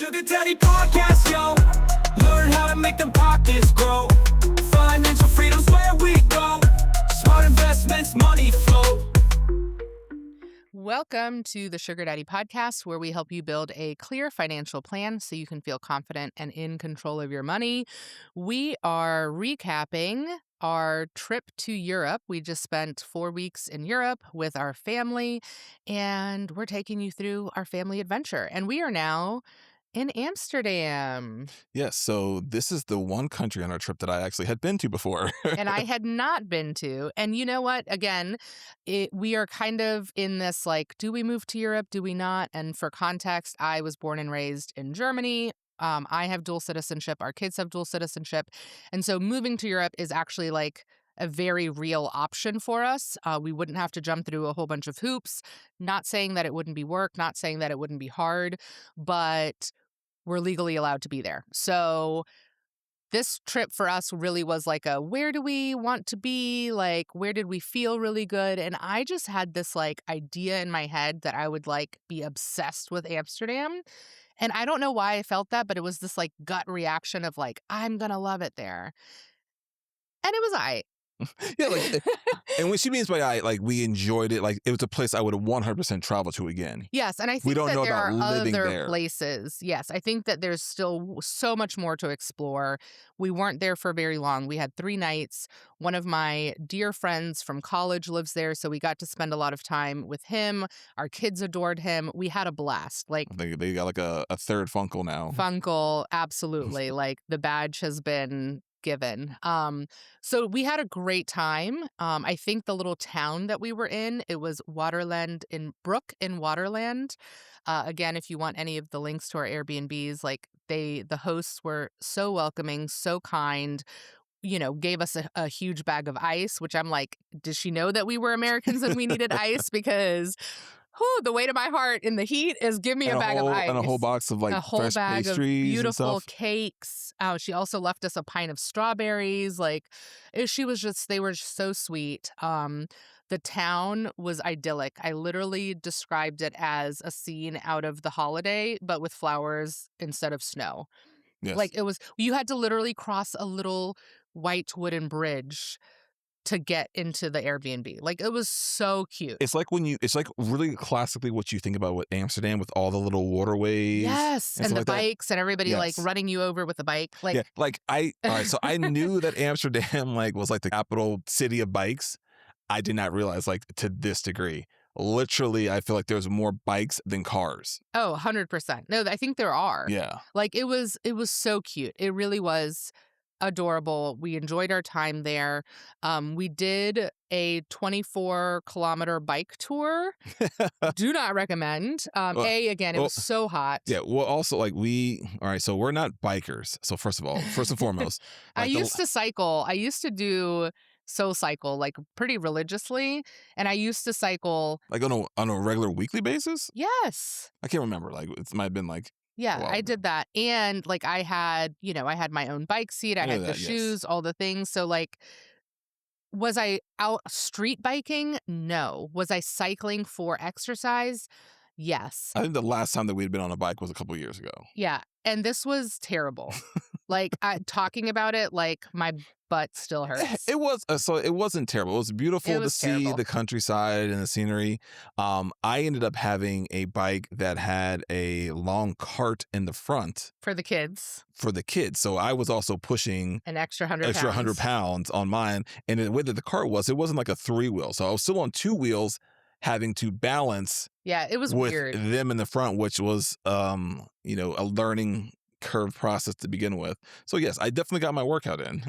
Sugar Daddy Podcast, yo. Learn how to make them pockets grow. Financial freedom's where we go. Smart investments, money flow. Welcome to the Sugar Daddy Podcast, where we help you build a clear financial plan so you can feel confident and in control of your money. We are recapping our trip to Europe. We just spent 4 weeks in Europe with our family, and we're taking you through our family adventure. And we are now in Amsterdam. Yes, so this is the one country on our trip that I actually had been to before. And I had not been to. And you know what? Again, we are kind of in this like, do we move to Europe? Do we not? And for context, I was born and raised in Germany. I have dual citizenship. Our kids have dual citizenship. And so moving to Europe is actually like a very real option for us. We wouldn't have to jump through a whole bunch of hoops. Not saying that it wouldn't be work, not saying that it wouldn't be hard, but we're legally allowed to be there. So this trip for us really was like a, where do we want to be? Like, where did we feel really good? And I just had this like idea in my head that I would like be obsessed with Amsterdam. And I don't know why I felt that, but it was this like gut reaction of like, I'm going to love it there. And it was Yeah, like, and when she means by I, like, we enjoyed it. Like, it was a place I would have 100% traveled to again. Yes, and I think We don't that know there are about living other there. places. Yes, I think that there's still so much more to explore. We weren't there for very long. We had 3 nights. One of my dear friends from college lives there, so we got to spend a lot of time with him. Our kids adored him. We had a blast. Like, They got like a third Funkel now. Funkel, absolutely. Like, the badge has been given. So we had a great time. I think the little town that we were in, it was Waterland in Brook in Waterland. Again, if you want any of the links to our Airbnbs, like the hosts were so welcoming, so kind, gave us a huge bag of ice, which I'm like, does she know that we were Americans and we needed ice? Because the weight of my heart in the heat is give me a bag of ice. And a whole box of like a whole fresh bag of pastries beautiful and stuff. cakes. She also left us a pint of strawberries. Like, they were just so sweet. The town was idyllic. I literally described it as a scene out of The Holiday, but with flowers instead of snow. Yes. Like, you had to literally cross a little white wooden bridge to get into the Airbnb. Like, it was so cute. It's like it's like really classically what you think about with Amsterdam with all the little waterways. Yes, and stuff the like that. bikes and everybody like Yes. running you over with a bike. Like, Yeah, like all right, so I knew that Amsterdam like was like the capital city of bikes. I did not realize like to this degree. Literally, I feel like there's more bikes than cars. oh, 100%. No, I think there are. Yeah. Like, it was so cute. It really was adorable. We enjoyed our time there. We did a 24-kilometer bike tour. Do not recommend. Again, it was so hot. Yeah. Well, also like all right, so we're not bikers. So first and foremost, I like used to cycle. I used to do cycle like pretty religiously. And I used to cycle. like on a regular weekly basis? Yes. I can't remember. Like it might have been like Yeah, a while I ago. did that. And like I had my own bike seat. I I know had the that, yes. shoes, all the things. So like, was I out street biking? No. Was I cycling for exercise? Yes. I think the last time that we had been on a bike was a couple years ago. Yeah. And this was terrible. Like, talking about it, like my butt still hurts. It was so it wasn't terrible. It was beautiful It was to see terrible. the countryside and the scenery. I ended up having a bike that had a long cart in the front For the kids, for the kids. So I was also pushing an extra 100 extra pounds. 100 pounds on mine. And the way that the cart was, it wasn't like a 3-wheel. So I was still on 2 wheels having to balance Yeah, it was with weird. them in the front, which was a learning curve process to begin with. So yes, I definitely got my workout in.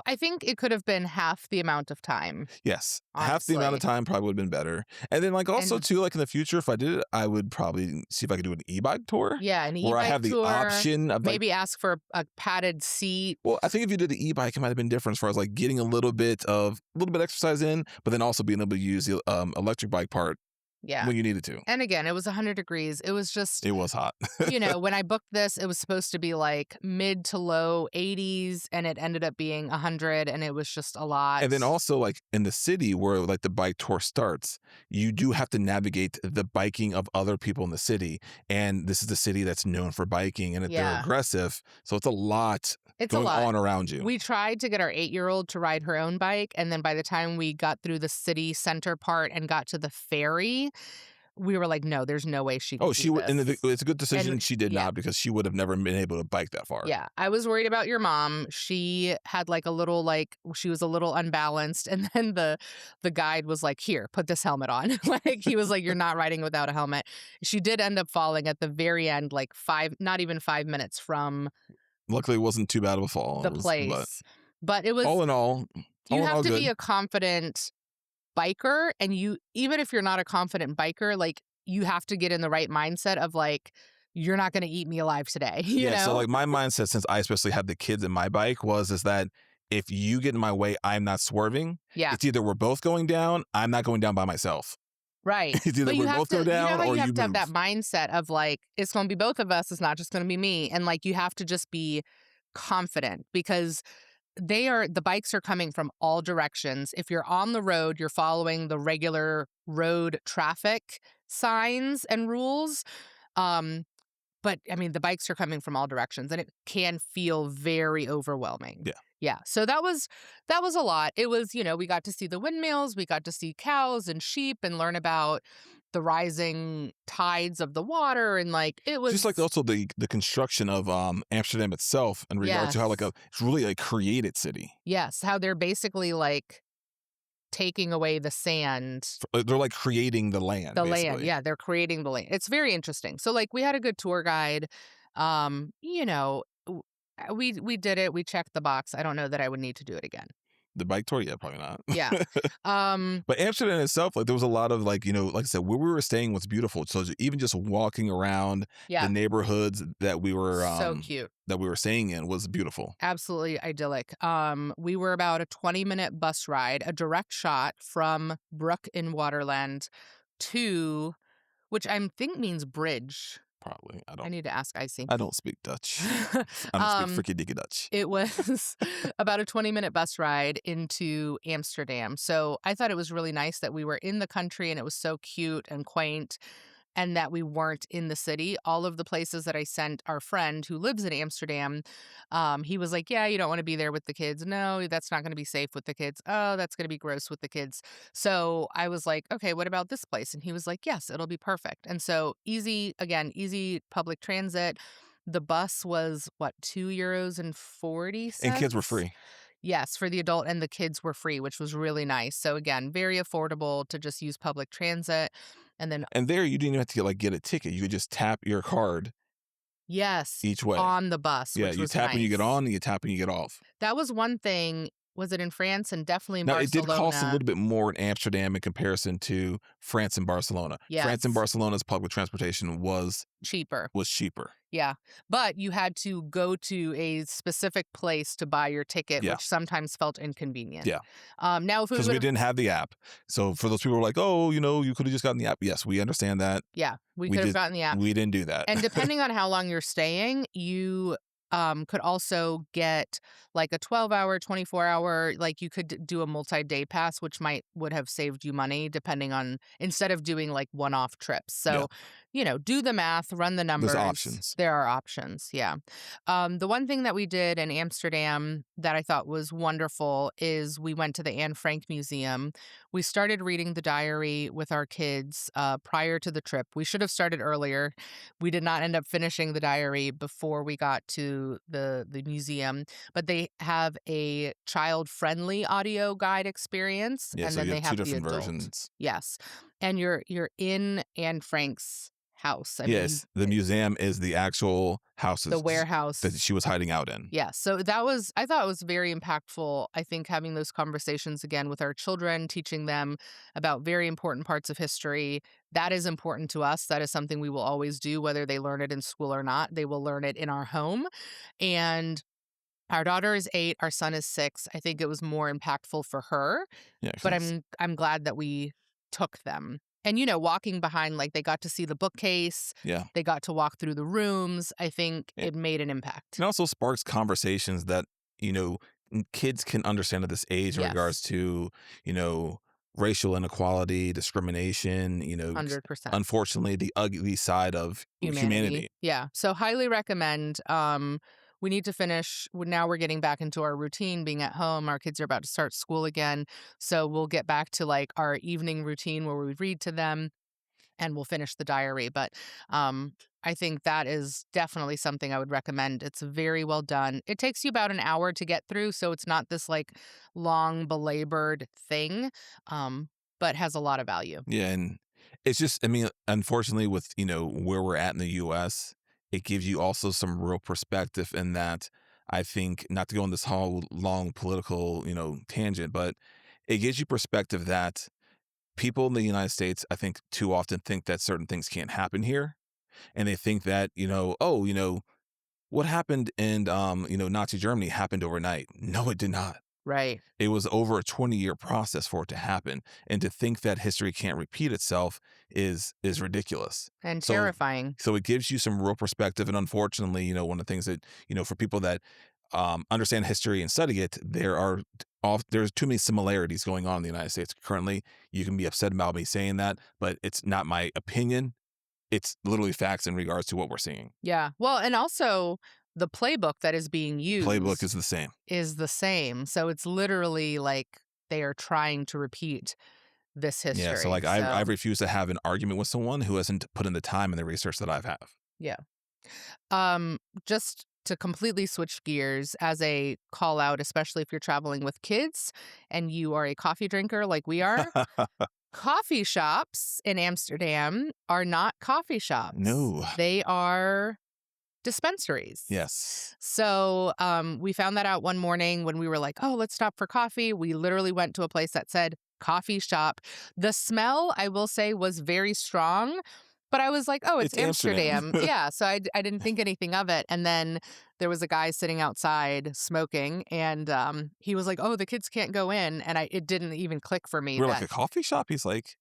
I think it could have been half the amount of time. Yes. Half the amount of Honestly. time probably would have been better. And then like also And- too, like in the future, if I did it, I would probably see if I could do an e-bike tour. Yeah, an Where I e-bike have the tour. option of like, Maybe ask for a padded seat. well, I think if you did the e-bike, it might have been different as far as like getting a little bit exercise in, but then also being able to use the electric bike part Yeah. when you needed to. And again, it was 100 degrees. It was just, It was hot. when I booked this, it was supposed to be like mid to low 80s, and it ended up being 100, and it was just a lot. And then also, like in the city where like the bike tour starts, you do have to navigate the biking of other people in the city. And this is the city that's known for biking, and they're Yeah. aggressive. So it's a lot It's a going lot. on around you. We tried to get our 8-year-old to ride her own bike, and then by the time we got through the city center part and got to the ferry, we were like, no, there's no way she can Oh, she would, and this. it's a good decision And she did yeah. not, because she would have never been able to bike that far. Yeah, I was worried about your mom. She had like a little she was a little unbalanced, and then the guide was like, "Here, put this helmet on." Like he was like, "You're not riding without a helmet." She did end up falling at the very end, like not even 5 minutes from Luckily, it wasn't too bad of a fall. the place. But it was all in all you have to good. be a confident biker, and even if you're not a confident biker, like you have to get in the right mindset of like, you're not going to eat me alive today. You know? So like my mindset, since I especially had the kids in my bike, is that if you get in my way, I'm not swerving. Yeah. It's either we're both going down, I'm not going down by myself. Right. It's either But we both go down, how or you have you to have move. that mindset of like, it's going to be both of us. It's not just going to be me. And like, you have to just be confident, because the bikes are coming from all directions. If you're on the road, you're following the regular road traffic signs and rules. But I mean, the bikes are coming from all directions, and it can feel very overwhelming. Yeah. Yeah. So that was a lot. It was, we got to see the windmills, we got to see cows and sheep and learn about the rising tides of the water, and like it was Just like also the construction of Amsterdam itself, in regard to how like it's really a created city. Yes, how they're basically like taking away the sand. They're like creating the land. Basically. Yeah, they're creating the land. It's very interesting. So like we had a good tour guide. We did it. We checked the box. I don't know that I would need to do it again. The bike tour, yeah, probably not. Yeah. But Amsterdam itself, like there was a lot of like, like I said, where we were staying was beautiful. So even just walking around the neighborhoods that we were so cute. That we were staying in was beautiful. Absolutely idyllic. We were about a 20-minute bus ride, a direct shot from Brook in Waterland to, which I think means bridge. Probably. I need to ask Icy. I don't speak Dutch. I don't speak freaky dicky Dutch. It was about a 20-minute bus ride into Amsterdam. So I thought it was really nice that we were in the country, and it was so cute and quaint, and that we weren't in the city. All of the places that I sent our friend who lives in Amsterdam, he was like, yeah, you don't want to be there with the kids. No, that's not going to be safe with the kids. Oh, that's going to be gross with the kids. So I was like, okay, what about this place? And he was like, yes, it'll be perfect. And so easy public transit. The bus was what, €2.40? And kids were free. Yes, for the adult, and the kids were free, which was really nice. So again, very affordable to just use public transit. And there you didn't even have to get a ticket. You could just tap your card. Yes, each way on the bus. Yeah, which you was tap nice. when you get on, and you tap when you get off. That was one thing. Was it in France? And definitely in Now, Barcelona. it did cost a little bit more in Amsterdam in comparison to France and Barcelona. Yes. France and Barcelona's public transportation was cheaper. Yeah. But you had to go to a specific place to buy your ticket, Yeah. which sometimes felt inconvenient. Yeah. Now, if Because we didn't have the app. So for those people who are like, oh, you could have just gotten the app. Yes, we understand that. Yeah, we could have gotten the app. We didn't do that. And depending on how long you're staying, you could also get like a 12-hour, 24-hour, like you could do a multi-day pass, which would have saved you money depending on, instead of doing like one-off trips. So, do the math, run the numbers. There's options. There are options, yeah. The one thing that we did in Amsterdam that I thought was wonderful is we went to the Anne Frank Museum. We started reading the diary with our kids prior to the trip. We should have started earlier. We did not end up finishing the diary before we got to the museum, but they have a child-friendly audio guide experience, Yeah, and so then you they have have two the different adult. versions. Yes, and you're in Anne Frank's house. Yes, the museum is the actual house, the warehouse that she was hiding out in. Yeah, so I thought it was very impactful. I think having those conversations again with our children, teaching them about very important parts of history, that is important to us. That is something we will always do, whether they learn it in school or not. They will learn it in our home. And our daughter is 8, our son is 6. I think it was more impactful for her, Yeah, but I'm glad that we took them. And, walking behind, like, they got to see the bookcase. Yeah. They got to walk through the rooms. I think It it made an impact. It also sparks conversations that, kids can understand at this age in regards Yes. to, racial inequality, discrimination, 100%. unfortunately, the ugly side of humanity. Yeah. So highly recommend. We need to finish. Now we're getting back into our routine, being at home. Our kids are about to start school again. So we'll get back to like our evening routine where we read to them and we'll finish the diary. But I think that is definitely something I would recommend. It's very well done. It takes you about an hour to get through. So it's not this like long belabored thing, but has a lot of value. Yeah. And it's just, I mean, unfortunately, with, where we're at in the US, it gives you also some real perspective in that. I think, not to go on this whole long political, tangent, but it gives you perspective that people in the United States, I think, too often think that certain things can't happen here. And they think that, what happened in, Nazi Germany happened overnight. No, it did not. Right. It was over a 20-year process for it to happen. And to think that history can't repeat itself is ridiculous. And terrifying. So it gives you some real perspective. And unfortunately, one of the things that, for people that understand history and study it, there's too many similarities going on in the United States currently. You can be upset about me saying that, but it's not my opinion. It's literally facts in regards to what we're seeing. Yeah. Well, and also the playbook that is being used Playbook is the same. So it's literally like they are trying to repeat this history. Yeah. So like I refuse to have an argument with someone who hasn't put in the time and the research that I have. Yeah. Just to completely switch gears as a call out, especially if you're traveling with kids and you are a coffee drinker like we are. Coffee shops in Amsterdam are not coffee shops. No. They are dispensaries. Yes. So we found that out one morning when we were like, oh, let's stop for coffee. We literally went to a place that said coffee shop. The smell, I will say, was very strong. But I was like, oh, it's Amsterdam. Yeah. So I didn't think anything of it. And then there was a guy sitting outside smoking and he was like, oh, the kids can't go in. And it didn't even click for me. We're like, a coffee shop? He's like,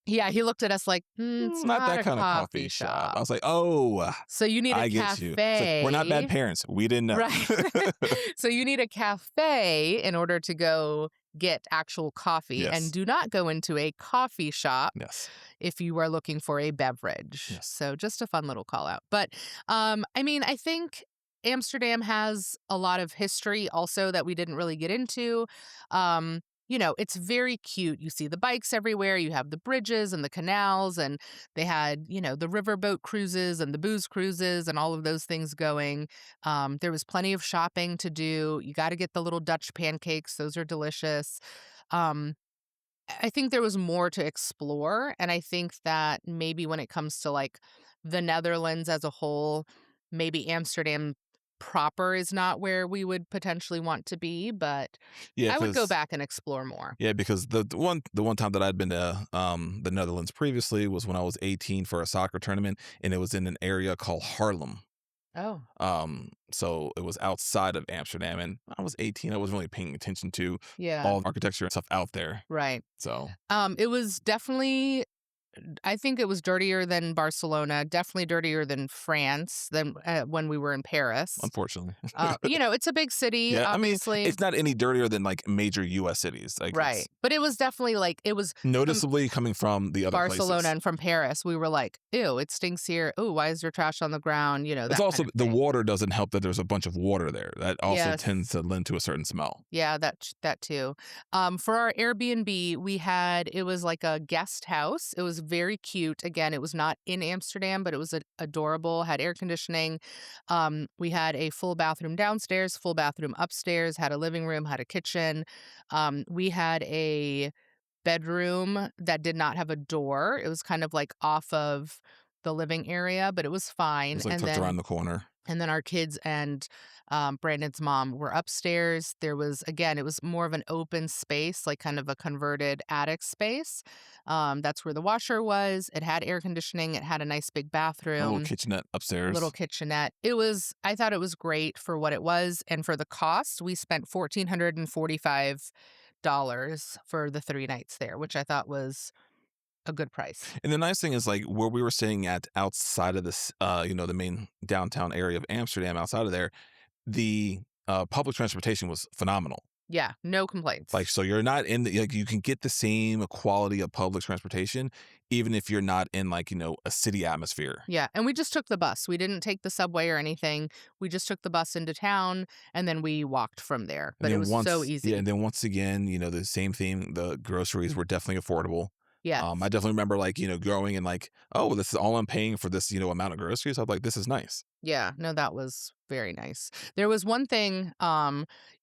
yeah, he looked at us like, it's not that a kind of coffee shop. I was like, oh, so you need a I cafe. get you. Like, we're not bad parents. We didn't know. Right. So you need a cafe in order to go get actual coffee. Yes. And do not go into a coffee shop Yes. if you are looking for a beverage. Yes. So just a fun little call out. But I mean, I think Amsterdam has a lot of history also that we didn't really get into. It's very cute. You see the bikes everywhere. You have the bridges and the canals, and they had, the riverboat cruises and the booze cruises and all of those things going. There was plenty of shopping to do. You got to get the little Dutch pancakes. Those are delicious. I think there was more to explore. And I think that maybe when it comes to like the Netherlands as a whole, maybe Amsterdam proper is not where we would potentially want to be, but I would go back and explore more. Yeah, because the one time that I'd been to the Netherlands previously was when I was 18 for a soccer tournament, and it was in an area called Haarlem. Oh. So it was outside of Amsterdam, and I was 18. I wasn't really paying attention to Yeah. all the architecture and stuff out there. Right. So it was definitely, I think it was dirtier than Barcelona, definitely dirtier than France, than when we were in Paris. unfortunately, It's a big city, yeah, obviously. I mean, it's not any dirtier than like major U.S. cities, like Right. But it was definitely like, it was noticeably coming from the other Barcelona places. and from Paris. We were like, ew, it stinks here. Oh, why is there trash on the ground? It's that also kind of the thing. water doesn't help that there's a bunch of water there. That also Yes. tends to lend to a certain smell. Yeah, that too. For our Airbnb, it was like a guest house. It was very cute. Again, it was not in Amsterdam, but it was adorable, had air conditioning. We had a full bathroom downstairs, full bathroom upstairs, had a living room, had a kitchen. We had a bedroom that did not have a door. It was kind of like off of the living area, but it was fine. It was like tucked around the corner. And then our kids and Brandon's mom were upstairs. It was more of an open space, like kind of a converted attic space. That's where the washer was. It had air conditioning. It had a nice big bathroom. A little kitchenette upstairs. Little kitchenette. I thought it was great for what it was. And for the cost, we spent $1,445 for the 3 nights there, which I thought was a good price. And the nice thing is, like, where we were staying at outside of this, the main downtown area of Amsterdam, outside of there, the public transportation was phenomenal. Yeah, no complaints. Like, so you're not in the, like, you can get the same quality of public transportation, even if you're not in, like, a city atmosphere. Yeah, and we just took the bus. We didn't take the subway or anything. We just took the bus into town, and then we walked from there. And But it then was so once, easy. yeah, and then once again, the same theme, the groceries were definitely affordable. Yes. I definitely remember, like, going and like, oh, this is all I'm paying for this, amount of groceries. I'm like, this is nice. Yeah, no, that was very nice. There was one thing,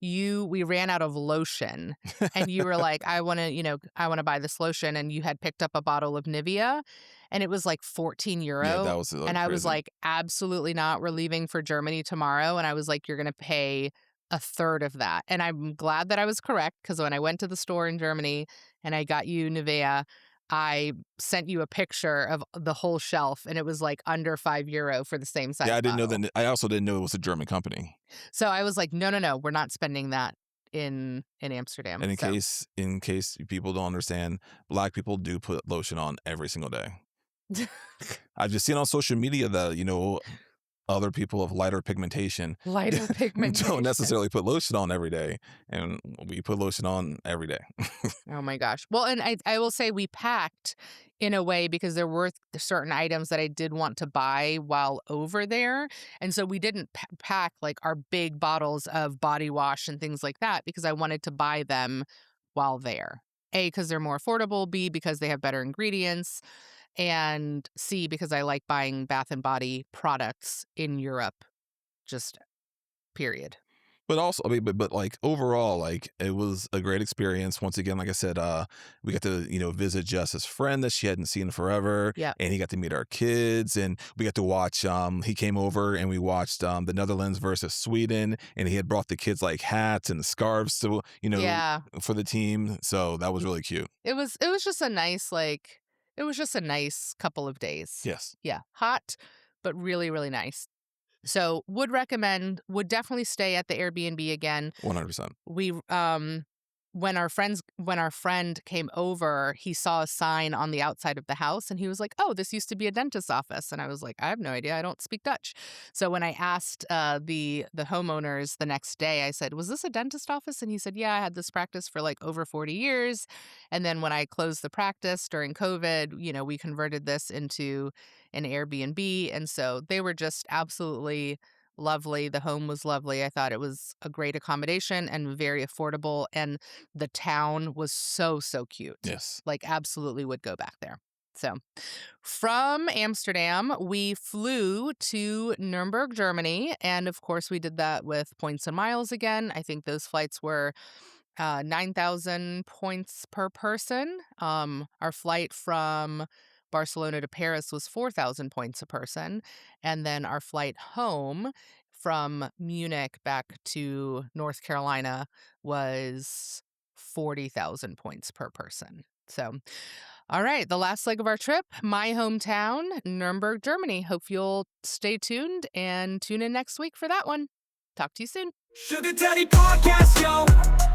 we ran out of lotion, and you were like, I want to buy this lotion, and you had picked up a bottle of Nivea, and it was like 14 Yeah, euro. that was And I was crazy. like, absolutely not. We're leaving for Germany tomorrow. And I was like, you're going to pay a third of that. And I'm glad that I was correct, because when I went to the store in Germany and I got you Nivea, I sent you a picture of the whole shelf, and it was like under €5 for the same size Yeah, I didn't know bottle. that. I also didn't know it was a German company. So I was like, no, no, no, we're not spending that in Amsterdam. And in So case people don't understand, Black people do put lotion on every single day. I've just seen on social media that other people of lighter pigmentation lighter pigmentation. don't necessarily put lotion on every day, and we put lotion on every day. Oh my gosh. Well, and I will say we packed in a way because there were certain items that I did want to buy while over there. And so we didn't pack like our big bottles of body wash and things like that because I wanted to buy them while there. A, because they're more affordable. B, because they have better ingredients. And C, because I like buying Bath and Body products in Europe, just period. But also, I mean, but like overall, like it was a great experience. Once again, like I said, we got to visit Jess's friend that she hadn't seen forever, Yeah. and he got to meet our kids, and we got to watch. He came over and we watched the Netherlands versus Sweden, and he had brought the kids like hats and scarves to Yeah. for the team. So that was really cute. It was just a nice it was just a nice couple of days. Yes, Yeah. Hot, but really, really nice. So would recommend, would definitely stay at the Airbnb again. 100%. We when our friend came over, he saw a sign on the outside of the house and he was like, "Oh, this used to be a dentist's office." And I was like, "I have no idea. I don't speak Dutch." So when I asked the homeowners the next day, I said, "Was this a dentist office?" And he said, "Yeah, I had this practice for like over 40 years. And then when I closed the practice during COVID, we converted this into an Airbnb." And so they were just absolutely lovely. The home was lovely. I thought it was a great accommodation and very affordable. And the town was so, so cute. Yes. Like, absolutely would go back there. So, from Amsterdam, we flew to Nuremberg, Germany. And of course, we did that with points and miles again. I think those flights were 9,000 points per person. Our flight from Barcelona to Paris was 4,000 points a person. And then our flight home from Munich back to North Carolina was 40,000 points per person. So, all right, the last leg of our trip, my hometown, Nuremberg, Germany. Hope you'll stay tuned and tune in next week for that one. Talk to you soon. Sugar Daddy Podcast, yo.